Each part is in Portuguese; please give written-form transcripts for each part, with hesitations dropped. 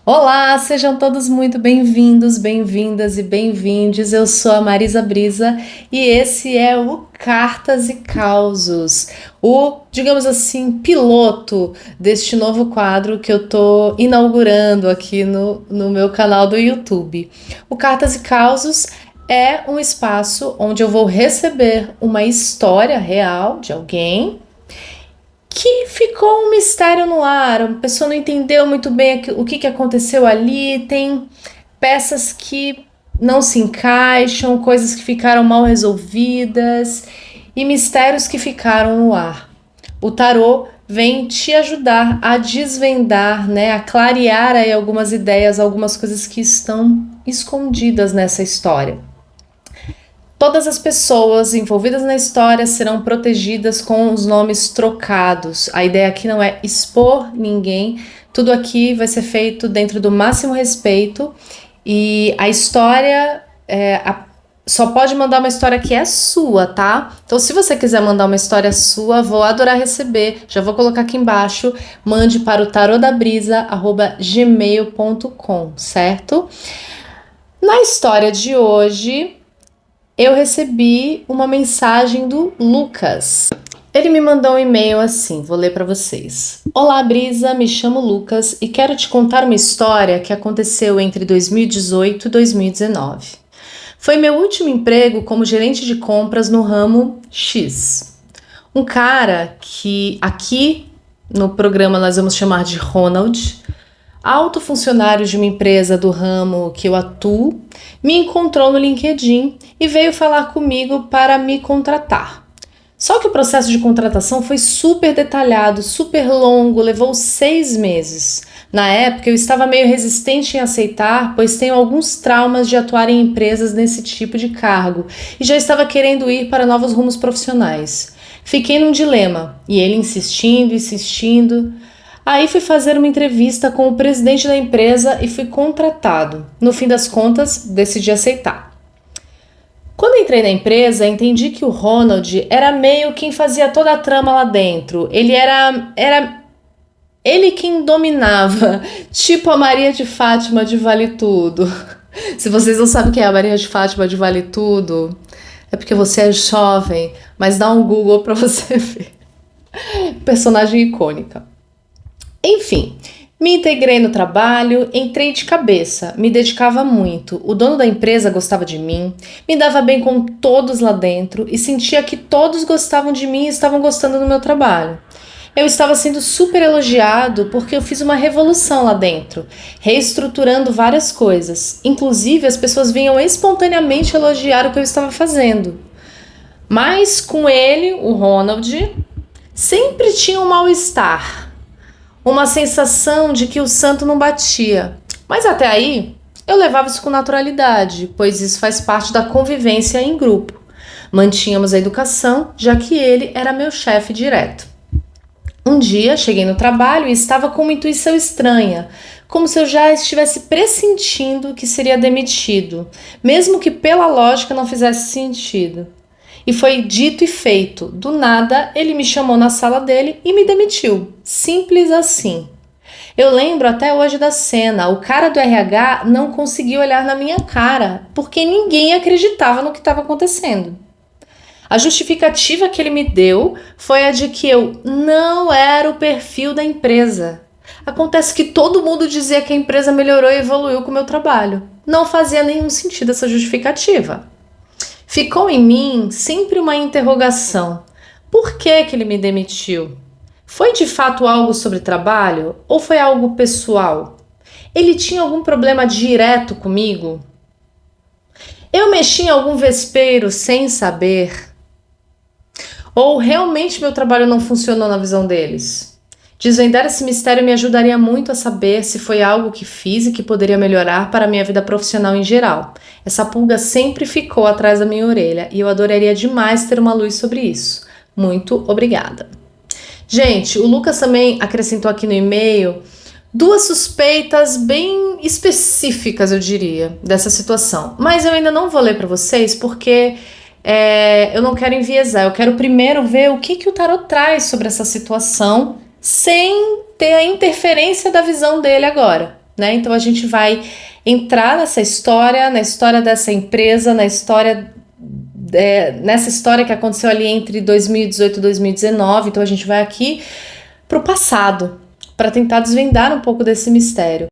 Olá, sejam todos muito bem-vindos, bem-vindas e bem-vindes. Eu sou a Marisa Brisa e esse é o Cartas e Causos, o, digamos assim, piloto deste novo quadro que eu tô inaugurando aqui no meu canal do YouTube. O Cartas e Causos é um espaço onde eu vou receber uma história real de alguém que ficou um mistério no ar, a pessoa não entendeu muito bem o que aconteceu ali, tem peças que não se encaixam, coisas que ficaram mal resolvidas e mistérios que ficaram no ar. O tarô vem te ajudar a desvendar, né, a clarear aí algumas ideias, algumas coisas que estão escondidas nessa história. Todas as pessoas envolvidas na história serão protegidas com os nomes trocados. A ideia aqui não é expor ninguém, tudo aqui vai ser feito dentro do máximo respeito e a história só pode mandar uma história que é sua, tá? Então, se você quiser mandar uma história sua, vou adorar receber. Já vou colocar aqui embaixo. Mande para o tarodabrisa@gmail.com, certo? Na história de hoje, eu recebi uma mensagem do Lucas. Ele me mandou um e-mail assim, vou ler para vocês. Olá, Brisa, me chamo Lucas e quero te contar uma história que aconteceu entre 2018 e 2019. Foi meu último emprego como gerente de compras no ramo X. Um cara que aqui no programa nós vamos chamar de Ronald, alto funcionário de uma empresa do ramo que eu atuo, me encontrou no LinkedIn e veio falar comigo para me contratar. Só que o processo de contratação foi super detalhado, super longo, levou 6 meses. Na época eu estava meio resistente em aceitar, pois tenho alguns traumas de atuar em empresas nesse tipo de cargo e já estava querendo ir para novos rumos profissionais. Fiquei num dilema e ele insistindo. Aí fui fazer uma entrevista com o presidente da empresa e fui contratado. No fim das contas, decidi aceitar. Quando entrei na empresa, entendi que o Ronald era meio quem fazia toda a trama lá dentro. Ele era ele quem dominava, tipo a Maria de Fátima de Vale Tudo. Se vocês não sabem quem é a Maria de Fátima de Vale Tudo, é porque você é jovem, mas dá um Google para você ver. Personagem icônica. Enfim, me integrei no trabalho, entrei de cabeça, me dedicava muito. O dono da empresa gostava de mim, me dava bem com todos lá dentro e sentia que todos gostavam de mim e estavam gostando do meu trabalho. Eu estava sendo super elogiado porque eu fiz uma revolução lá dentro, reestruturando várias coisas. Inclusive, as pessoas vinham espontaneamente elogiar o que eu estava fazendo. Mas com ele, o Ronald, sempre tinha um mal-estar. Uma sensação de que o santo não batia. Mas até aí, eu levava isso com naturalidade, pois isso faz parte da convivência em grupo. Mantínhamos a educação, já que ele era meu chefe direto. Um dia, cheguei no trabalho e estava com uma intuição estranha, como se eu já estivesse pressentindo que seria demitido, mesmo que pela lógica não fizesse sentido. E foi dito e feito. Do nada, ele me chamou na sala dele e me demitiu. Simples assim. Eu lembro até hoje da cena. O cara do RH não conseguiu olhar na minha cara, porque ninguém acreditava no que estava acontecendo. A justificativa que ele me deu foi a de que eu não era o perfil da empresa. Acontece que todo mundo dizia que a empresa melhorou e evoluiu com o meu trabalho. Não fazia nenhum sentido essa justificativa. Ficou em mim sempre uma interrogação. Por que ele me demitiu? Foi de fato algo sobre trabalho ou foi algo pessoal? Ele tinha algum problema direto comigo? Eu mexi em algum vespeiro sem saber? Ou realmente meu trabalho não funcionou na visão deles? Desvendar esse mistério me ajudaria muito a saber se foi algo que fiz e que poderia melhorar para a minha vida profissional em geral. Essa pulga sempre ficou atrás da minha orelha e eu adoraria demais ter uma luz sobre isso. Muito obrigada. Gente, o Lucas também acrescentou aqui no e-mail 2 suspeitas bem específicas, eu diria, dessa situação. Mas eu ainda não vou ler para vocês porque eu não quero enviesar. Eu quero primeiro ver o que o tarot traz sobre essa situação sem ter a interferência da visão dele agora. né? Então a gente vai entrar nessa história, na história dessa empresa, na história nessa história que aconteceu ali entre 2018 e 2019. Então a gente vai aqui para o passado, para tentar desvendar um pouco desse mistério.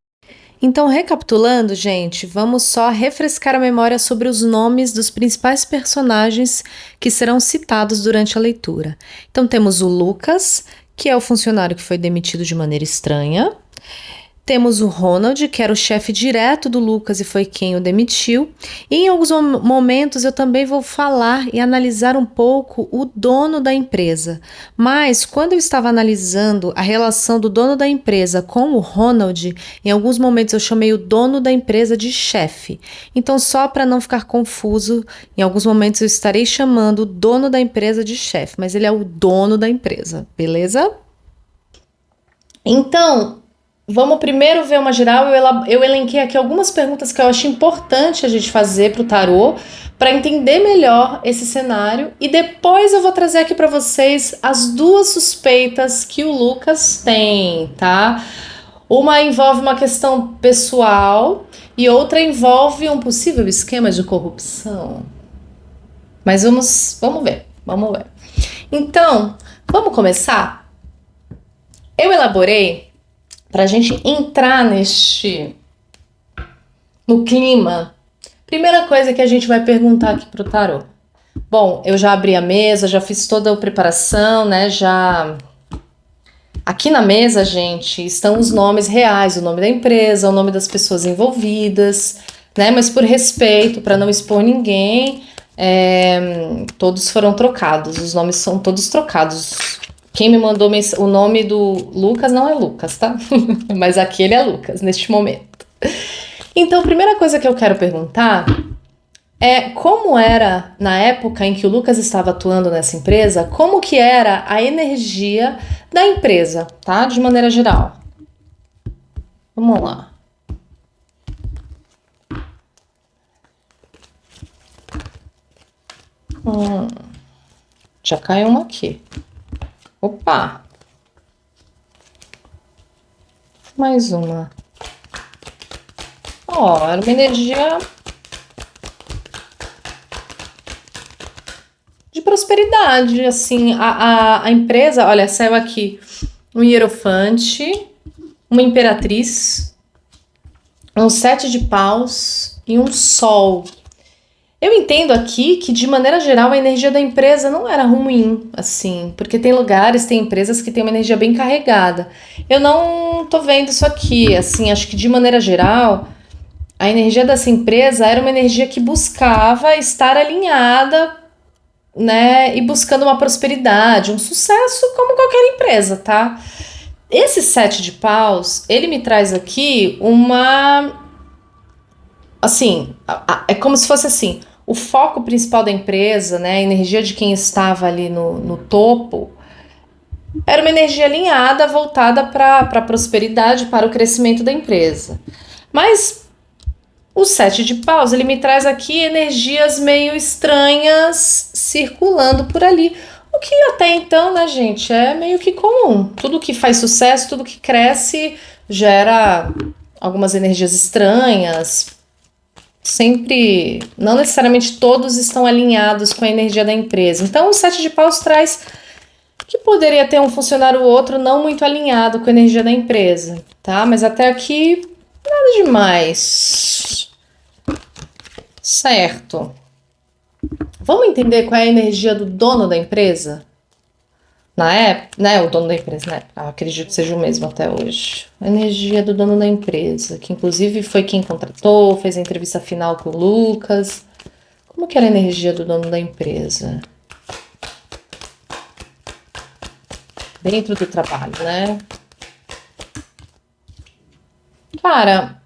Então, recapitulando, gente, vamos só refrescar a memória sobre os nomes dos principais personagens que serão citados durante a leitura. Então, temos o Lucas, que é o funcionário que foi demitido de maneira estranha. Temos o Ronald, que era o chefe direto do Lucas e foi quem o demitiu. E em alguns momentos eu também vou falar e analisar um pouco o dono da empresa. Mas quando eu estava analisando a relação do dono da empresa com o Ronald, em alguns momentos eu chamei o dono da empresa de chefe. Então, só para não ficar confuso, em alguns momentos eu estarei chamando o dono da empresa de chefe, mas ele é o dono da empresa, beleza? Então, vamos primeiro ver uma geral. Eu elenquei aqui algumas perguntas que eu acho importante a gente fazer para o tarô, para entender melhor esse cenário, e depois eu vou trazer aqui para vocês as duas suspeitas que o Lucas tem, tá? Uma envolve uma questão pessoal e outra envolve um possível esquema de corrupção. Mas vamos ver. Então, vamos começar? Eu elaborei para a gente entrar no clima. Primeira coisa que a gente vai perguntar aqui pro tarô. Bom, eu já abri a mesa, já fiz toda a preparação, né? Aqui na mesa, gente, estão os nomes reais, o nome da empresa, o nome das pessoas envolvidas, né? Mas por respeito, para não expor ninguém, todos foram trocados, os nomes são todos trocados. Quem me mandou o nome do Lucas não é Lucas, tá? Mas aqui ele é Lucas, neste momento. Então, a primeira coisa que eu quero perguntar é como era, na época em que o Lucas estava atuando nessa empresa, como que era a energia da empresa, tá? De maneira geral. Vamos lá. Já caiu uma aqui. Opa! Mais uma. Ó, era uma energia de prosperidade, assim. A empresa, olha, saiu aqui um hierofante, uma imperatriz, um 7 de paus e um sol. Eu entendo aqui que, de maneira geral, a energia da empresa não era ruim, assim, porque tem lugares, tem empresas que têm uma energia bem carregada. Eu não tô vendo isso aqui, assim, acho que, de maneira geral, a energia dessa empresa era uma energia que buscava estar alinhada, né, e buscando uma prosperidade, um sucesso como qualquer empresa, tá? Esse 7 de paus, ele me traz aqui assim, é como se fosse assim, o foco principal da empresa, né, a energia de quem estava ali no topo, era uma energia alinhada, voltada para a prosperidade, para o crescimento da empresa. Mas o 7 de paus, ele me traz aqui energias meio estranhas circulando por ali. O que até então, né, gente, é meio que comum. Tudo que faz sucesso, tudo que cresce, gera algumas energias estranhas. Sempre, não necessariamente todos estão alinhados com a energia da empresa. Então, o 7 de paus traz que poderia ter um funcionário ou outro não muito alinhado com a energia da empresa, tá? Mas até aqui, nada demais. Certo. Vamos entender qual é a energia do dono da empresa? Na época, né? O dono da empresa, né? Acredito que seja o mesmo até hoje. A energia do dono da empresa, que inclusive foi quem contratou, fez a entrevista final com o Lucas. Como que era a energia do dono da empresa? Dentro do trabalho, né? Cara,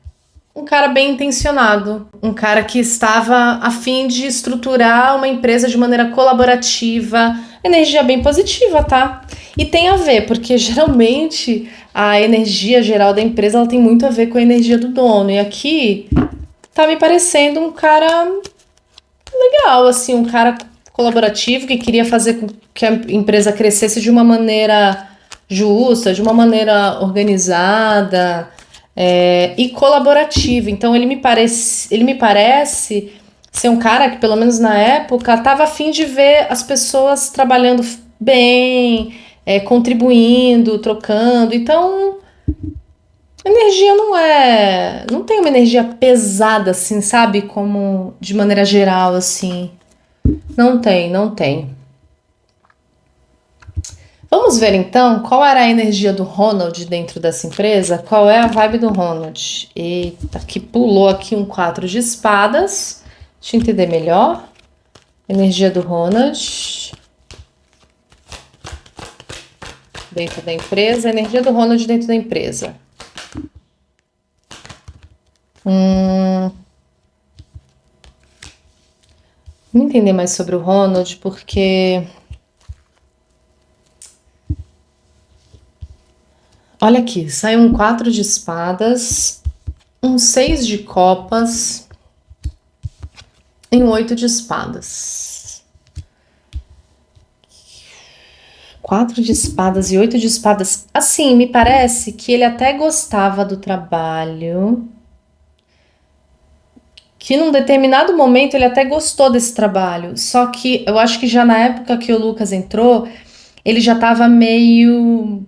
um cara bem intencionado, um cara que estava a fim de estruturar uma empresa de maneira colaborativa, energia bem positiva, tá? E tem a ver, porque geralmente a energia geral da empresa ela tem muito a ver com a energia do dono. E aqui tá me parecendo um cara legal, assim, um cara colaborativo que queria fazer com que a empresa crescesse de uma maneira justa, de uma maneira organizada. e colaborativo. Então ele me parece ser um cara que, pelo menos na época, estava a fim de ver as pessoas trabalhando bem, contribuindo, trocando. Então, a energia não tem uma energia pesada assim, sabe? Como de maneira geral assim. Não tem, não tem. Vamos ver então qual era a energia do Ronald dentro dessa empresa? Qual é a vibe do Ronald? Eita, que pulou aqui um 4 de espadas. Deixa eu entender melhor. Energia do Ronald dentro da empresa. Energia do Ronald dentro da empresa. Vamos entender mais sobre o Ronald, porque olha aqui, saiu um 4 de espadas, um 6 de copas e um 8 de espadas. 4 de espadas e 8 de espadas. Assim, me parece que ele até gostava do trabalho. Que num determinado momento ele até gostou desse trabalho. Só que eu acho que já na época que o Lucas entrou, ele já tava meio.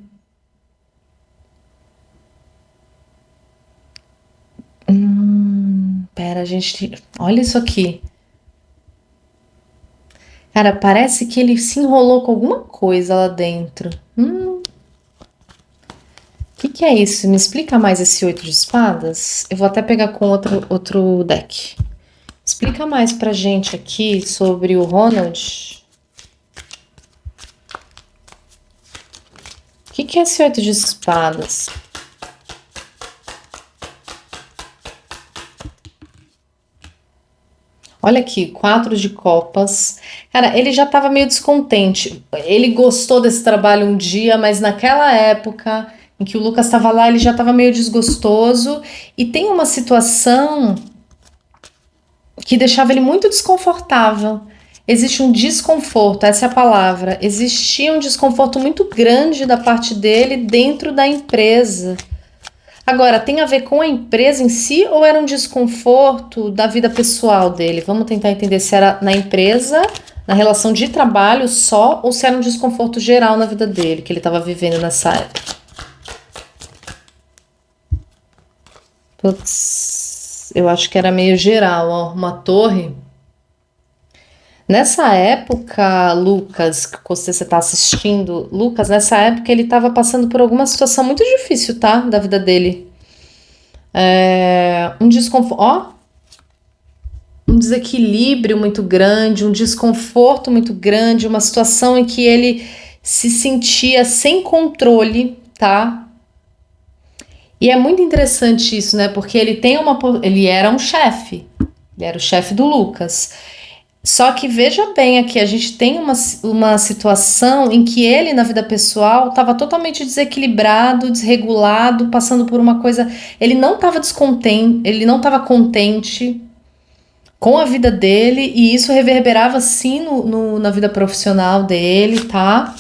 Pera, gente. Olha isso aqui. Cara, parece que ele se enrolou com alguma coisa lá dentro. Que é isso? Me explica mais esse 8 de espadas. Eu vou até pegar com outro deck. Explica mais pra gente aqui sobre o Ronald. O que é esse 8 de espadas? Olha aqui, 4 de copas. Cara, ele já tava meio descontente. Ele gostou desse trabalho um dia, mas naquela época em que o Lucas estava lá, ele já tava meio desgostoso. E tem uma situação que deixava ele muito desconfortável. Existe um desconforto, essa é a palavra. Existia um desconforto muito grande da parte dele dentro da empresa. Agora, tem a ver com a empresa em si ou era um desconforto da vida pessoal dele? Vamos tentar entender se era na empresa, na relação de trabalho só, ou se era um desconforto geral na vida dele, que ele estava vivendo nessa época. Putz, eu acho que era meio geral, ó, uma torre. Nessa época, Lucas, que você está assistindo, Lucas, nessa época ele estava passando por alguma situação muito difícil, tá? Da vida dele. Um desconforto, ó, um desequilíbrio muito grande, um desconforto muito grande, uma situação em que ele se sentia sem controle, tá? E é muito interessante isso, né? Porque ele era um chefe, ele era o chefe do Lucas. Só que veja bem aqui, a gente tem uma situação em que ele, na vida pessoal, estava totalmente desequilibrado, desregulado, passando por uma coisa. Ele não estava descontente, ele não estava contente com a vida dele, e isso reverberava sim na vida profissional dele, tá?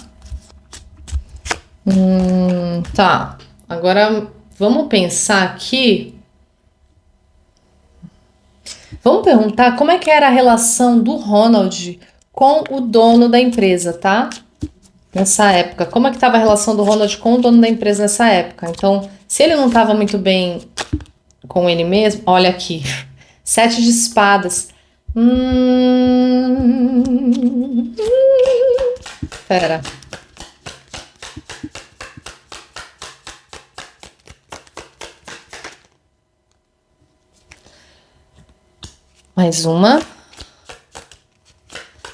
Tá. Agora vamos pensar aqui. Vamos perguntar como é que era a relação do Ronald com o dono da empresa, tá? Nessa época. Como é que estava a relação do Ronald com o dono da empresa nessa época? Então, se ele não estava muito bem com ele mesmo, olha aqui. 7 de espadas. Pera. Mais uma.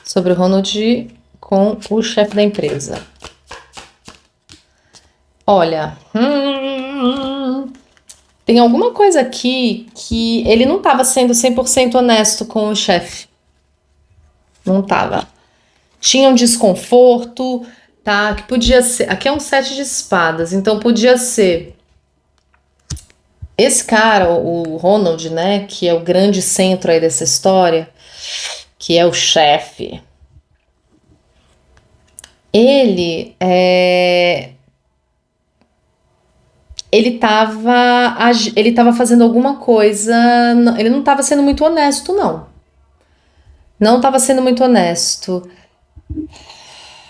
Sobre o Ronald com o chefe da empresa. Olha, tem alguma coisa aqui que ele não estava sendo 100% honesto com o chefe. Não estava. Tinha um desconforto, tá? Que podia ser. Aqui é um 7 de espadas, então podia ser. Esse cara, o Ronald, né? Que é o grande centro aí dessa história, que é o chefe. Ele ele tava fazendo alguma coisa, ele não estava sendo muito honesto, não. Não estava sendo muito honesto.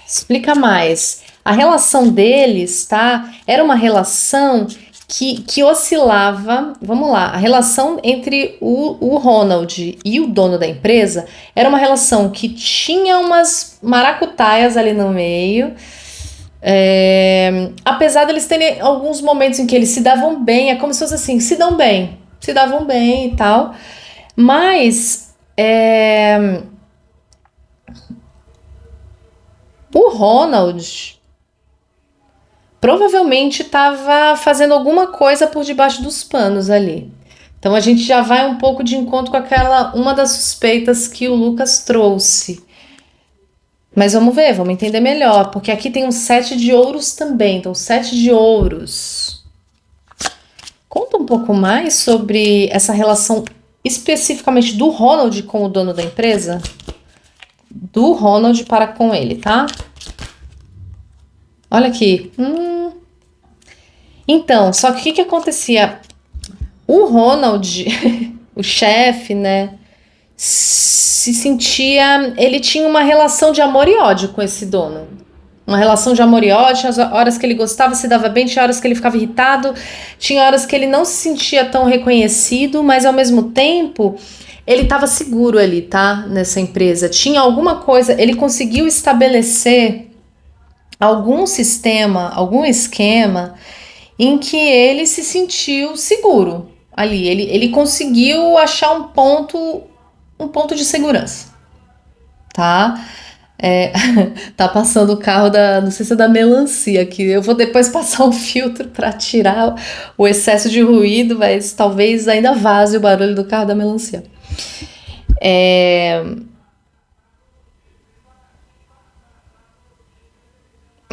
Explica mais. A relação deles, tá? Era uma relação que oscilava. Vamos lá. A relação entre o Ronald e o dono da empresa era uma relação que tinha umas maracutaias ali no meio. Apesar deles terem alguns momentos em que eles se davam bem, é como se fosse assim, se davam bem e tal. Mas o Ronald provavelmente estava fazendo alguma coisa por debaixo dos panos ali. Então a gente já vai um pouco de encontro com aquela uma das suspeitas que o Lucas trouxe. Mas vamos ver, vamos entender melhor, porque aqui tem um 7 de ouros também, então 7 de ouros. Conta um pouco mais sobre essa relação especificamente do Ronald com o dono da empresa? Do Ronald para com ele, tá? Olha aqui. Então, só que o que acontecia? O Ronald, o chefe, né, se sentia. Ele tinha uma relação de amor e ódio com esse dono. Uma relação de amor e ódio, tinha as horas que ele gostava, se dava bem, tinha horas que ele ficava irritado, tinha horas que ele não se sentia tão reconhecido, mas ao mesmo tempo ele estava seguro ali, tá? Nessa empresa. Tinha alguma coisa, ele conseguiu estabelecer algum sistema, algum esquema em que ele se sentiu seguro ali. Ele conseguiu achar um ponto de segurança, tá? Tá passando o carro não sei se é da melancia aqui. Eu vou depois passar um filtro para tirar o excesso de ruído, mas talvez ainda vaze o barulho do carro da melancia.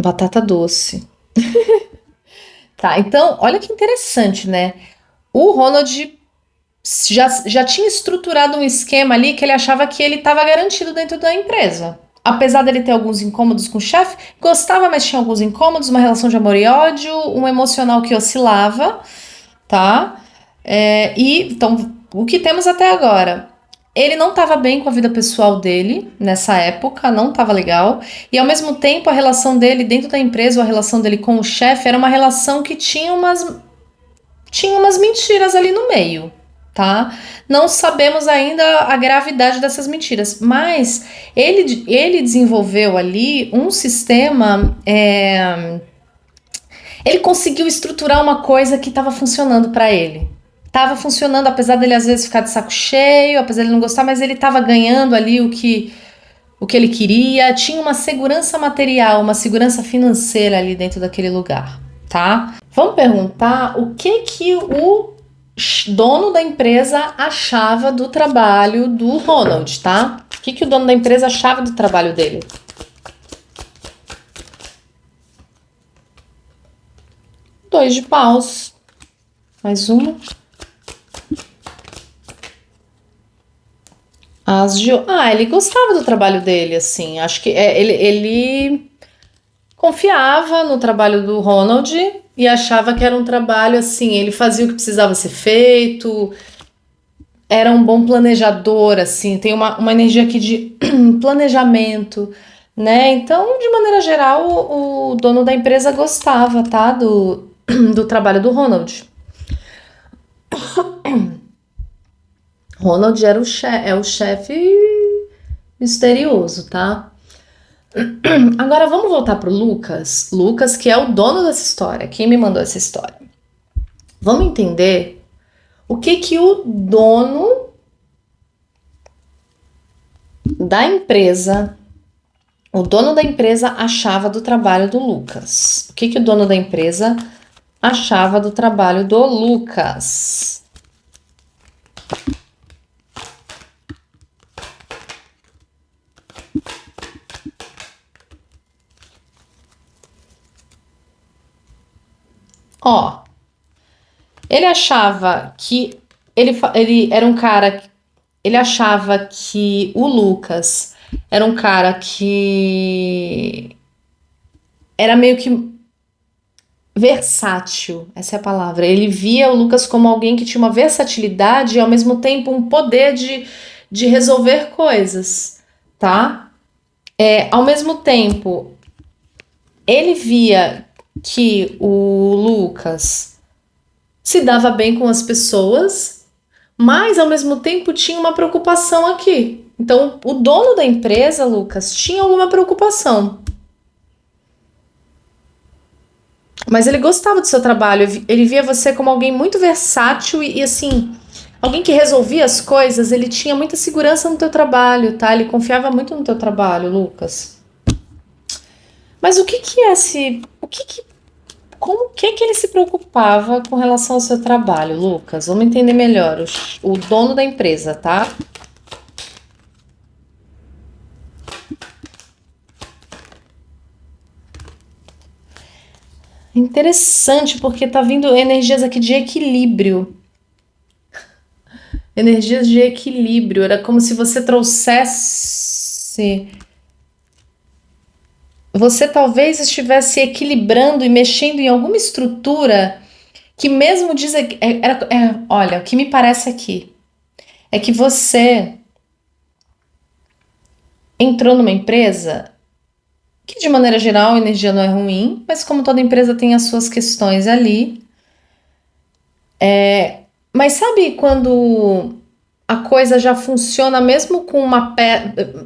Batata doce. Tá, então, olha que interessante, né? O Ronald já tinha estruturado um esquema ali que ele achava que ele estava garantido dentro da empresa. Apesar dele ter alguns incômodos com o chefe, gostava, mas tinha alguns incômodos, uma relação de amor e ódio, um emocional que oscilava, tá? Então, o que temos até agora? Ele não estava bem com a vida pessoal dele nessa época, não estava legal. E ao mesmo tempo, a relação dele dentro da empresa, ou a relação dele com o chefe, era uma relação que tinha umas mentiras ali no meio, tá? Não sabemos ainda a gravidade dessas mentiras, mas ele desenvolveu ali um sistema. Ele conseguiu estruturar uma coisa que estava funcionando para ele. Tava funcionando, apesar dele às vezes ficar de saco cheio, apesar dele não gostar, mas ele tava ganhando ali o que ele queria, tinha uma segurança material, uma segurança financeira ali dentro daquele lugar, tá? Vamos perguntar o que o dono da empresa achava do trabalho do Ronald, tá? O que o dono da empresa achava do trabalho dele? Dois de paus. Mais uma. Ele gostava do trabalho dele, assim. Acho que ele confiava no trabalho do Ronald e achava que era um trabalho assim. Ele fazia o que precisava ser feito, era um bom planejador, assim. Tem uma energia aqui de planejamento, né? Então, de maneira geral, o dono da empresa gostava, tá? Do trabalho do Ronald. Ronald era é o chefe misterioso, tá? Agora vamos voltar pro Lucas. Lucas, que é o dono dessa história. Quem me mandou essa história? Vamos entender o que o dono da empresa, achava do trabalho do Lucas. O que o dono da empresa achava do trabalho do Lucas? Ó, ele achava que ele era um cara. Ele achava que o Lucas era um cara que era meio que versátil, essa é a palavra. Ele via o Lucas como alguém que tinha uma versatilidade e ao mesmo tempo um poder de resolver coisas, tá? Ao mesmo tempo, ele via que o Lucas se dava bem com as pessoas, mas ao mesmo tempo tinha uma preocupação aqui. Então, o dono da empresa, Lucas, tinha alguma preocupação. Mas ele gostava do seu trabalho, ele via você como alguém muito versátil e assim, alguém que resolvia as coisas, ele tinha muita segurança no teu trabalho, tá? Ele confiava muito no teu trabalho, Lucas. Mas o que que é esse, o que que, como que ele se preocupava com relação ao seu trabalho, Lucas? Vamos entender melhor, o dono da empresa, tá? Interessante, porque tá vindo energias aqui de equilíbrio. Energias de equilíbrio. Era como se você trouxesse. Você talvez estivesse equilibrando e mexendo em alguma estrutura que mesmo diz. Olha, o que me parece aqui é que você entrou numa empresa que, de maneira geral, a energia não é ruim, mas como toda empresa tem as suas questões ali. Mas sabe quando a coisa já funciona mesmo com uma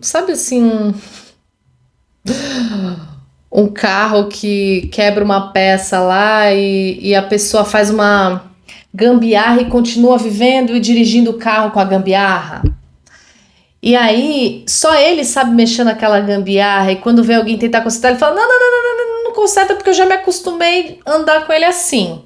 sabe assim, um carro que quebra uma peça lá e a pessoa faz uma gambiarra e continua vivendo e dirigindo o carro com a gambiarra. E aí, só ele sabe mexer naquela gambiarra e quando vê alguém tentar consertar, ele fala: não, não, não, não, não, não, não conserta porque eu já me acostumei a andar com ele assim.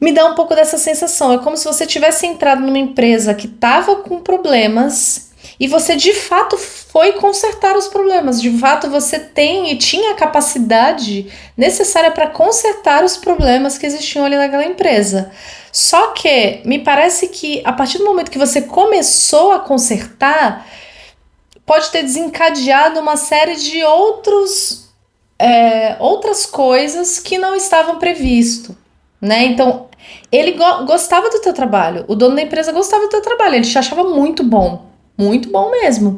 Me dá um pouco dessa sensação. É como se você tivesse entrado numa empresa que estava com problemas e você de fato foi consertar os problemas. De fato, você tem e tinha a capacidade necessária para consertar os problemas que existiam ali naquela empresa. Só que me parece que a partir do momento que você começou a consertar, pode ter desencadeado uma série de outras coisas que não estavam previsto, né? Então, ele gostava do teu trabalho, o dono da empresa gostava do teu trabalho, ele te achava muito bom mesmo.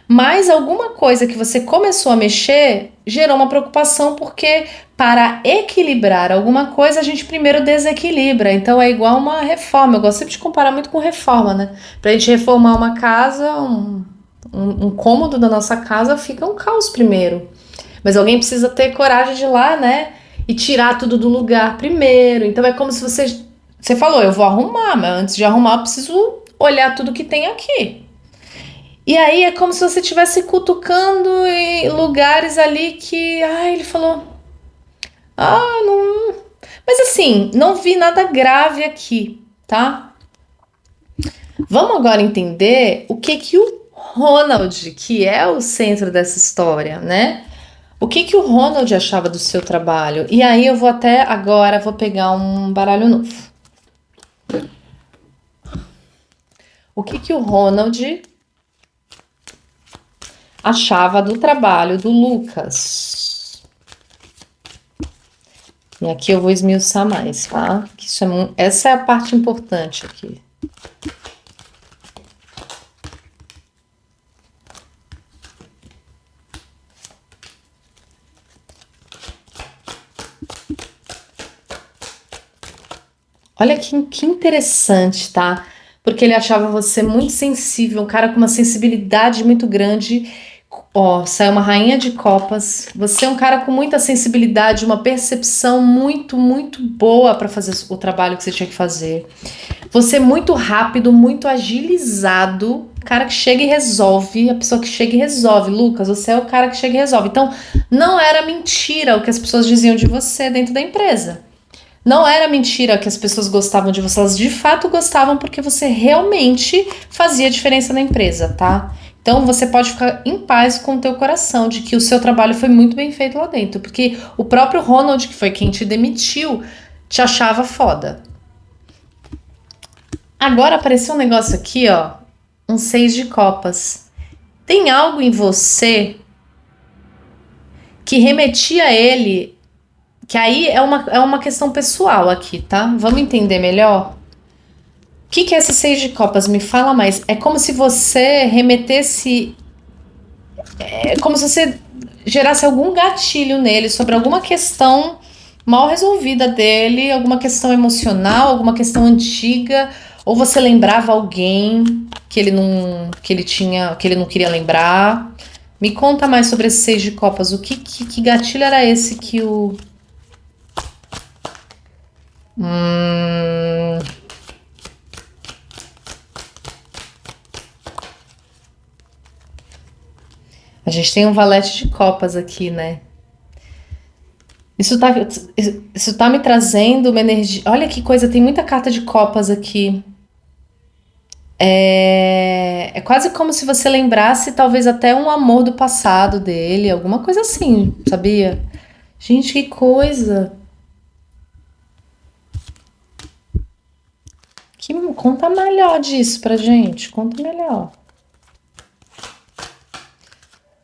Mas alguma coisa que você começou a mexer gerou uma preocupação, porque para equilibrar alguma coisa a gente primeiro desequilibra. Então é igual uma reforma. Eu gosto sempre de comparar muito com reforma, né? Pra gente reformar uma casa, um cômodo da nossa casa fica um caos primeiro. Mas alguém precisa ter coragem de ir lá, né? E tirar tudo do lugar primeiro. Então é como se você falou, eu vou arrumar, mas antes de arrumar eu preciso olhar tudo que tem aqui. E aí é como se você estivesse cutucando em lugares ali que, ele falou, não. Mas assim, não vi nada grave aqui, tá? Vamos agora entender o que que o Ronald, que é o centro dessa história, né? O que que o Ronald achava do seu trabalho? E aí eu vou até agora, vou pegar um baralho novo. O que que o Ronald achava do trabalho do Lucas? E aqui eu vou esmiuçar mais, tá? Que essa é a parte importante aqui. Olha que interessante, tá? Porque ele achava você muito sensível, um cara com uma sensibilidade muito grande. Ó, saiu uma rainha de copas. Você é um cara com muita sensibilidade, uma percepção muito, muito boa para fazer o trabalho que você tinha que fazer. Você é muito rápido, muito agilizado. Cara que chega e resolve, a pessoa que chega e resolve. Lucas, você é o cara que chega e resolve. Então, não era mentira o que as pessoas diziam de você dentro da empresa. Não era mentira que as pessoas gostavam de você, elas de fato gostavam porque você realmente fazia diferença na empresa, tá? Então você pode ficar em paz com o teu coração de que o seu trabalho foi muito bem feito lá dentro, porque o próprio Ronald, que foi quem te demitiu, te achava foda. Agora apareceu um negócio aqui, ó, um 6 de copas. Tem algo em você que remetia a ele Que aí é uma questão pessoal aqui, tá? Vamos entender melhor? O que que é esse seis de copas? Me fala mais. É como se você remetesse. É como se você gerasse algum gatilho nele sobre alguma questão mal resolvida dele, alguma questão emocional, alguma questão antiga, ou você lembrava alguém que ele não queria lembrar. Me conta mais sobre esse seis de copas. Que gatilho era esse que o. Hum, a gente tem um valete de copas aqui, né? Isso tá, isso tá me trazendo uma energia. Olha que coisa, tem muita carta de copas aqui. É quase como se você lembrasse talvez até um amor do passado dele, alguma coisa assim, sabia? Gente, que coisa. Conta melhor disso pra gente, conta melhor.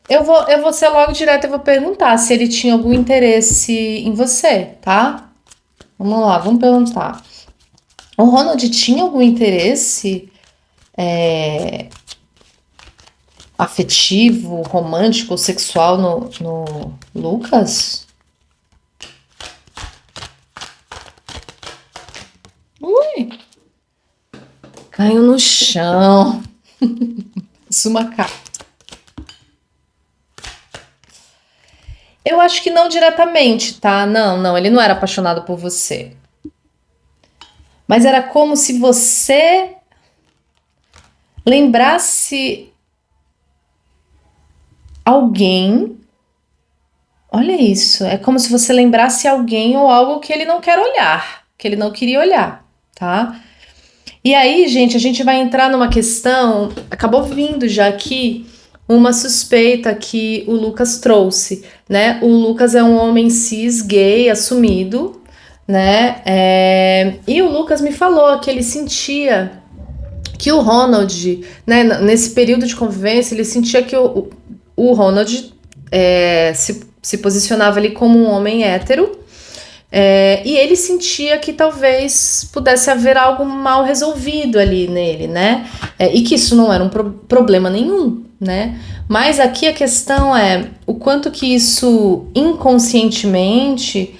Eu vou ser logo direto, eu vou perguntar se ele tinha algum interesse em você, tá? Vamos lá, vamos perguntar. O Ronald tinha algum interesse afetivo, romântico, sexual no Lucas? Ui, caiu no chão. Sumacá. Eu acho que não diretamente, tá? Não, não, ele não era apaixonado por você. Mas era como se você lembrasse alguém. Olha isso, é como se você lembrasse alguém ou algo que ele não quer olhar, que ele não queria olhar, tá? E aí, gente, a gente vai entrar numa questão, acabou vindo já aqui uma suspeita que o Lucas trouxe, né? O Lucas é um homem cis, gay, assumido, né? E o Lucas me falou que ele sentia que o Ronald, né, nesse período de convivência, ele sentia que o Ronald se posicionava ali como um homem hétero, e ele sentia que talvez pudesse haver algo mal resolvido ali nele, né? E que isso não era um problema nenhum, né? Mas aqui a questão é o quanto que isso inconscientemente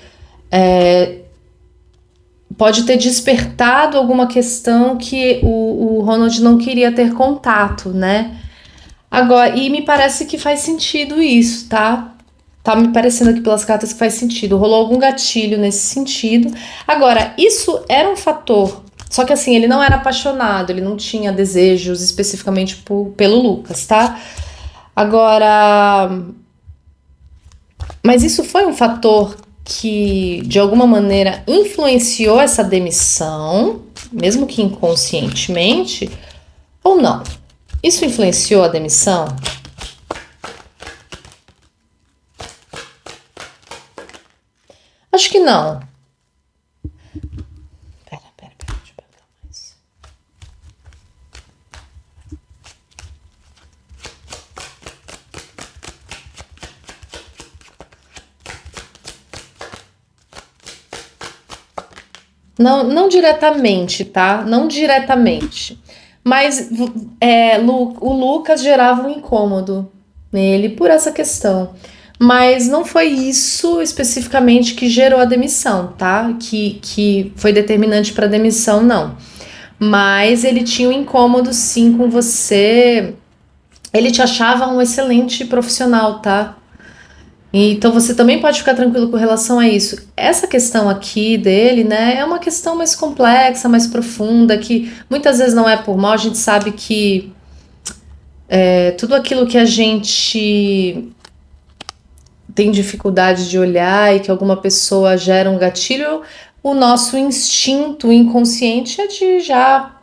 pode ter despertado alguma questão que o Ronald não queria ter contato, né? Agora, e me parece que faz sentido isso, tá? Tá me parecendo aqui pelas cartas que faz sentido. Rolou algum gatilho nesse sentido. Agora, isso era um fator. Só que assim, ele não era apaixonado, ele não tinha desejos especificamente pelo Lucas, tá? Agora. Mas isso foi um fator que, de alguma maneira, influenciou essa demissão, mesmo que inconscientemente, ou não? Isso influenciou a demissão? Acho que não. Pera, deixa eu perguntar mais. Não, não diretamente, tá? Não diretamente. Mas o Lucas gerava um incômodo nele por essa questão. Mas não foi isso especificamente que gerou a demissão, tá? Que foi determinante para a demissão, não. Mas ele tinha um incômodo sim com você. Ele te achava um excelente profissional, tá? Então você também pode ficar tranquilo com relação a isso. Essa questão aqui dele, né, é uma questão mais complexa, mais profunda, que muitas vezes não é por mal, a gente sabe que tudo aquilo que a gente tem dificuldade de olhar e que alguma pessoa gera um gatilho, o nosso instinto inconsciente é de já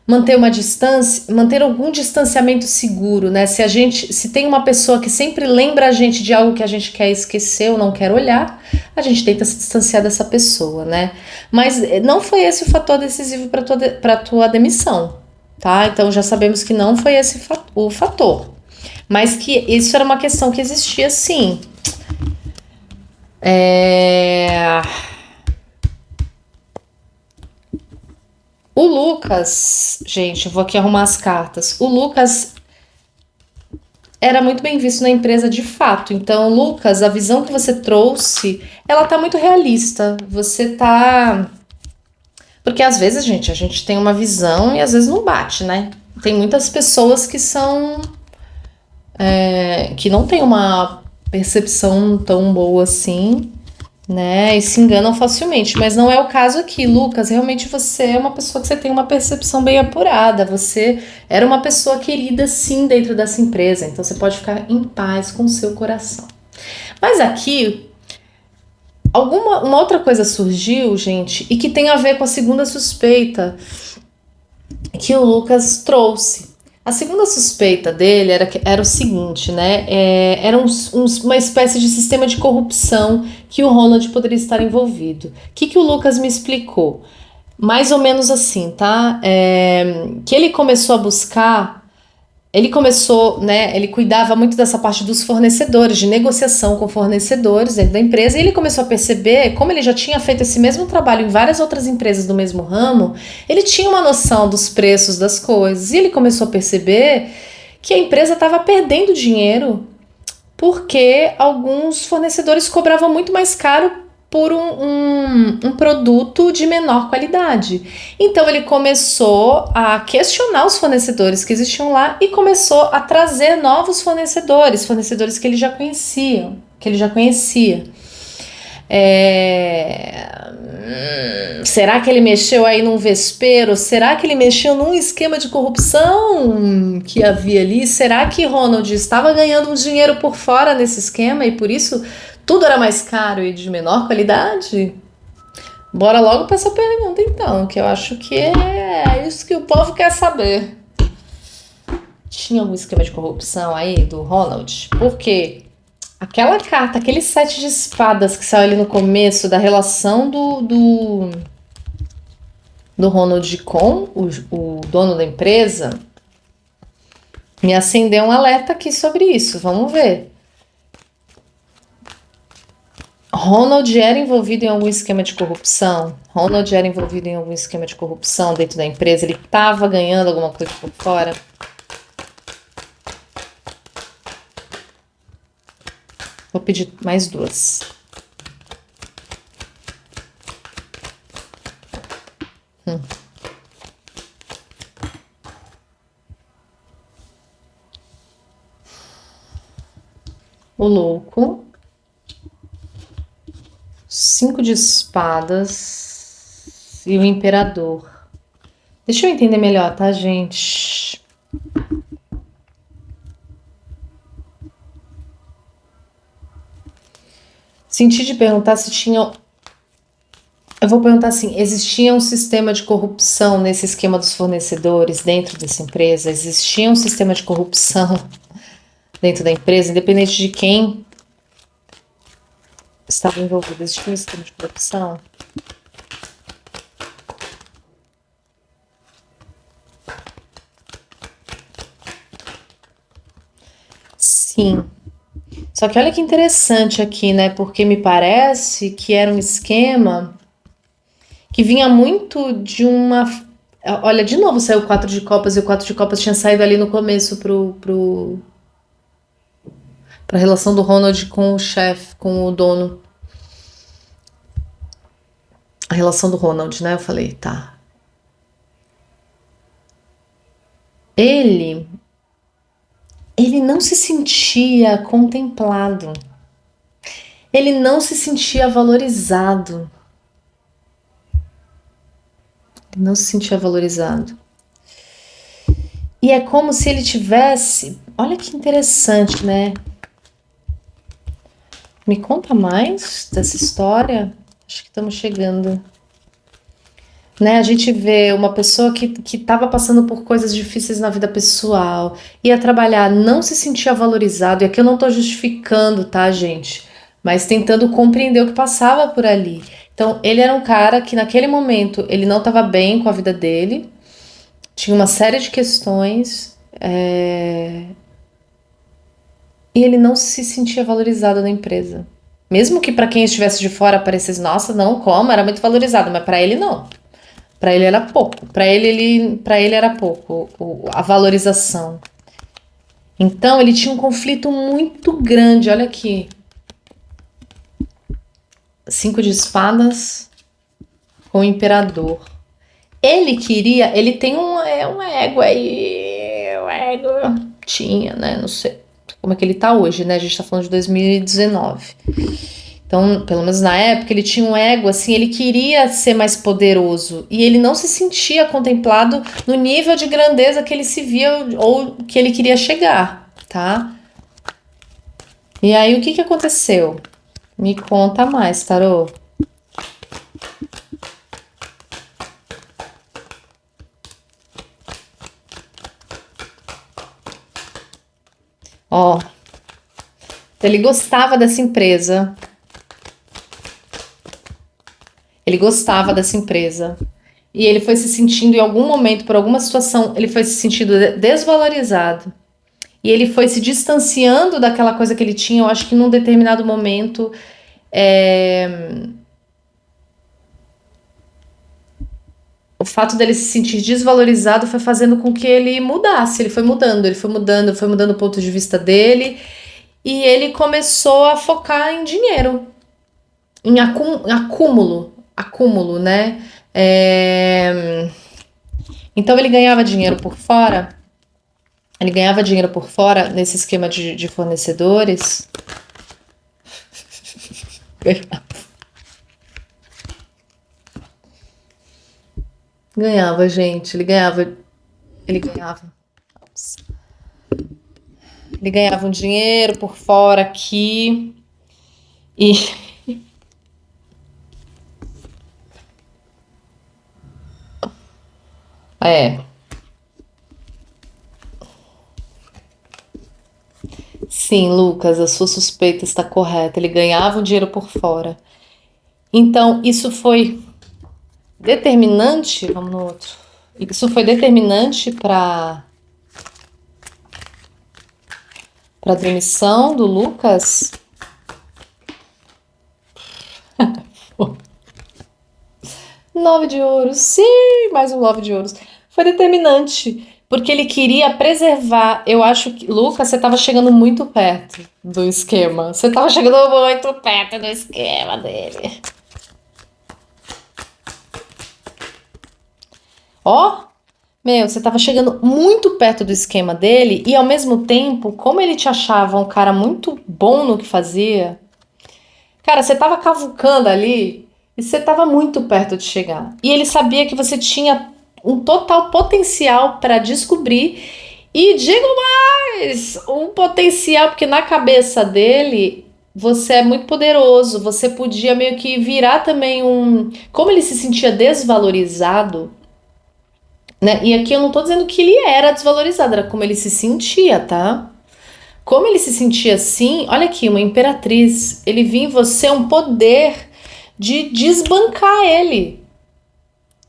manter uma distância, manter algum distanciamento seguro, né? Se tem uma pessoa que sempre lembra a gente de algo que a gente quer esquecer ou não quer olhar, a gente tenta se distanciar dessa pessoa, né? Mas não foi esse o fator decisivo para tua demissão, tá? Então já sabemos que não foi esse o fator, mas que isso era uma questão que existia sim. É... O Lucas, gente, eu vou aqui arrumar as cartas. O Lucas era muito bem visto na empresa de fato. Então, Lucas, a visão que você trouxe, ela tá muito realista. Você tá. Porque às vezes, gente, a gente tem uma visão e às vezes não bate, né? Tem muitas pessoas que são. Que não têm uma percepção tão boa assim, né? E se enganam facilmente. Mas não é o caso aqui, Lucas. Realmente você é uma pessoa que você tem uma percepção bem apurada. Você era uma pessoa querida, sim, dentro dessa empresa. Então você pode ficar em paz com o seu coração. Mas aqui, uma outra coisa surgiu, gente, e que tem a ver com a segunda suspeita que o Lucas trouxe. A segunda suspeita dele era o seguinte, né? Era uma espécie de sistema de corrupção que o Ronald poderia estar envolvido. O que o Lucas me explicou? Mais ou menos assim, tá? Que ele começou a buscar. Ele começou, né? Ele cuidava muito dessa parte dos fornecedores, de negociação com fornecedores dentro da empresa, e ele começou a perceber, como ele já tinha feito esse mesmo trabalho em várias outras empresas do mesmo ramo, ele tinha uma noção dos preços das coisas, e ele começou a perceber que a empresa estava perdendo dinheiro porque alguns fornecedores cobravam muito mais caro por um produto de menor qualidade. Então ele começou a questionar os fornecedores que existiam lá e começou a trazer novos fornecedores, fornecedores que ele já conhecia, que ele já conhecia. Será que ele mexeu aí num vespeiro? Será que ele mexeu num esquema de corrupção que havia ali? Será que Ronald estava ganhando um dinheiro por fora nesse esquema e por isso tudo era mais caro e de menor qualidade? Bora logo para essa pergunta então, que eu acho que é isso que o povo quer saber. Tinha algum esquema de corrupção aí do Ronald? Por quê? Aquela carta, aquele sete de espadas que saiu ali no começo da relação do Ronald com o dono da empresa, me acendeu um alerta aqui sobre isso. Vamos ver. Ronald era envolvido em algum esquema de corrupção? Ronald era envolvido em algum esquema de corrupção dentro da empresa? Ele estava ganhando alguma coisa por fora? Vou pedir mais duas. O louco. 5 de espadas e o imperador. Deixa eu entender melhor, tá, gente? Senti de perguntar se tinha. Eu vou perguntar assim: existia um sistema de corrupção nesse esquema dos fornecedores dentro dessa empresa? Existia um sistema de corrupção dentro da empresa, independente de quem estava envolvido? Existia um sistema de corrupção? Sim. Só que olha que interessante aqui, né? Porque me parece que era um esquema que vinha muito de uma. Olha, de novo saiu o 4 de copas e o 4 de copas tinha saído ali no começo pra relação do Ronald com o chefe, com o dono. A relação do Ronald, né? Eu falei, tá. Ele não se sentia contemplado. Ele não se sentia valorizado. Ele não se sentia valorizado. E é como se ele tivesse. Olha que interessante, né? Me conta mais dessa história. Acho que estamos chegando. Né? A gente vê uma pessoa que estava passando por coisas difíceis na vida pessoal, ia trabalhar, não se sentia valorizado. E aqui eu não estou justificando, tá, gente? Mas tentando compreender o que passava por ali. Então, ele era um cara que naquele momento ele não estava bem com a vida dele, tinha uma série de questões, e ele não se sentia valorizado na empresa. Mesmo que para quem estivesse de fora parecesse, nossa, não, como, era muito valorizado, mas para ele não. Para ele era pouco. Para ele era pouco a valorização. Então ele tinha um conflito muito grande. Olha aqui, 5 de espadas com o imperador. Ele queria, ele tem um ego aí, um ego tinha, né? Não sei como é que ele tá hoje, né? A gente tá falando de 2019. Então, pelo menos na época, ele tinha um ego, assim, ele queria ser mais poderoso e ele não se sentia contemplado no nível de grandeza que ele se via ou que ele queria chegar, tá? E aí, o que que aconteceu? Me conta mais, Tarô. Ó, ele gostava dessa empresa, ele gostava dessa empresa. E ele foi se sentindo, em algum momento, por alguma situação, ele foi se sentindo desvalorizado. E ele foi se distanciando daquela coisa que ele tinha. Eu acho que num determinado momento, o fato dele se sentir desvalorizado foi fazendo com que ele mudasse. Ele foi mudando o ponto de vista dele. E ele começou a focar em dinheiro, em acúmulo, né? Então ele ganhava dinheiro por fora nesse esquema de fornecedores. Ganhava, gente, ele ganhava, ele ganhava um dinheiro por fora aqui e é, sim, Lucas, a sua suspeita está correta. Ele ganhava um dinheiro por fora. Então, isso foi determinante, vamos no outro. Isso foi determinante para a demissão do Lucas? 9 de ouros, sim, mais um 9 de ouros. Foi determinante, porque ele queria preservar. Eu acho que, Lucas, você estava chegando muito perto do esquema. Você estava chegando muito perto do esquema dele. Ó, meu, você estava chegando muito perto do esquema dele e ao mesmo tempo, como ele te achava um cara muito bom no que fazia, cara, você estava cavucando ali e você estava muito perto de chegar. E ele sabia que você tinha um total potencial para descobrir. E digo mais, um potencial, porque na cabeça dele você é muito poderoso, você podia meio que virar também um. Como ele se sentia desvalorizado, né? E aqui eu não tô dizendo que ele era desvalorizado, era como ele se sentia, tá? Como ele se sentia assim, olha aqui, uma imperatriz, ele via em você um poder de desbancar ele.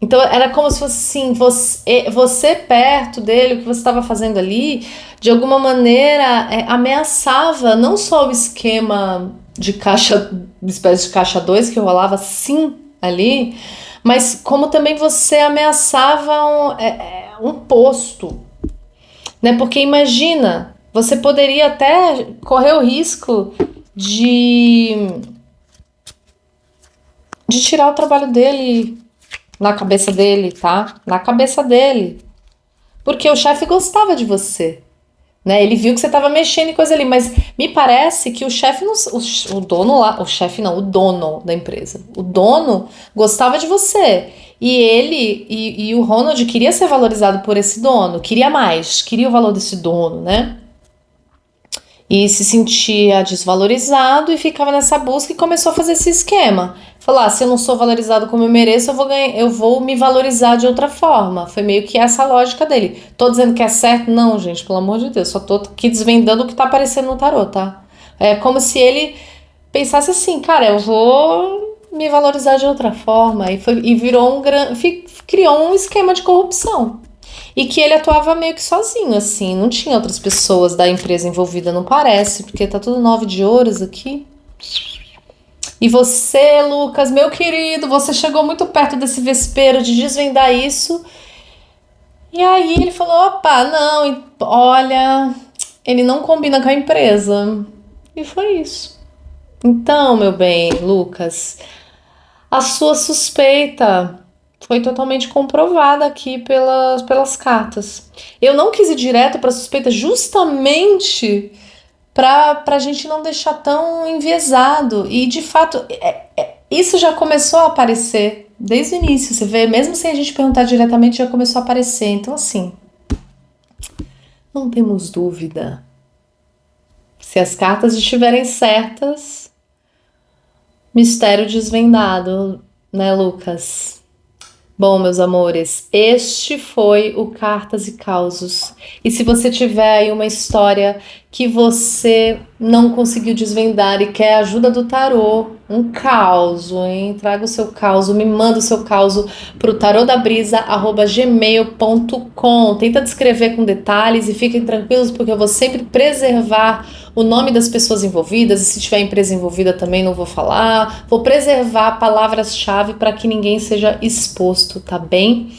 Então era como se fosse assim, você perto dele, o que você estava fazendo ali, de alguma maneira ameaçava não só o esquema de caixa, de espécie de caixa 2 que rolava sim ali, mas como também você ameaçava um posto, né? Porque imagina, você poderia até correr o risco de, de tirar o trabalho dele na cabeça dele, tá? Na cabeça dele. Porque o chefe gostava de você, né? Ele viu que você estava mexendo em coisa ali, mas me parece que o chefe não, o dono lá, o chefe não, o dono da empresa, o dono gostava de você. E ele e o Ronald queria ser valorizado por esse dono, queria mais, queria o valor desse dono, né? E se sentia desvalorizado e ficava nessa busca e começou a fazer esse esquema. Falar, se eu não sou valorizado como eu mereço, eu vou me valorizar de outra forma. Foi meio que essa a lógica dele. Tô dizendo que é certo? Não, gente, pelo amor de Deus. Só tô aqui desvendando o que tá aparecendo no tarô, tá? É como se ele pensasse assim, cara, eu vou me valorizar de outra forma. E virou criou um esquema de corrupção. E que ele atuava meio que sozinho, assim, não tinha outras pessoas da empresa envolvida, não parece, porque tá tudo 9 de ouros aqui. E você, Lucas, meu querido, você chegou muito perto desse vespeiro de desvendar isso. E aí ele falou: opa, não, olha, ele não combina com a empresa. E foi isso. Então, meu bem, Lucas, a sua suspeita foi totalmente comprovada aqui pelas cartas. Eu não quis ir direto para a suspeita justamente para a gente não deixar tão enviesado. E de fato, isso já começou a aparecer desde o início. Você vê, mesmo sem a gente perguntar diretamente, já começou a aparecer. Então, assim, não temos dúvida. Se as cartas estiverem certas, mistério desvendado, né, Lucas? Bom, meus amores, este foi o Cartas e Causos. E se você tiver aí uma história que você não conseguiu desvendar e quer a ajuda do tarô, um causo, hein? Traga o seu causo, me manda o seu causo para o tarodabrisa@gmail.com. Tenta descrever com detalhes e fiquem tranquilos porque eu vou sempre preservar o nome das pessoas envolvidas, e se tiver empresa envolvida também não vou falar. Vou preservar palavras-chave para que ninguém seja exposto, tá bem?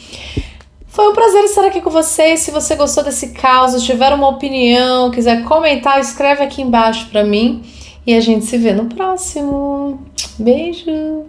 Foi um prazer estar aqui com vocês. Se você gostou desse caos, tiver uma opinião, quiser comentar, escreve aqui embaixo para mim e a gente se vê no próximo. Beijo!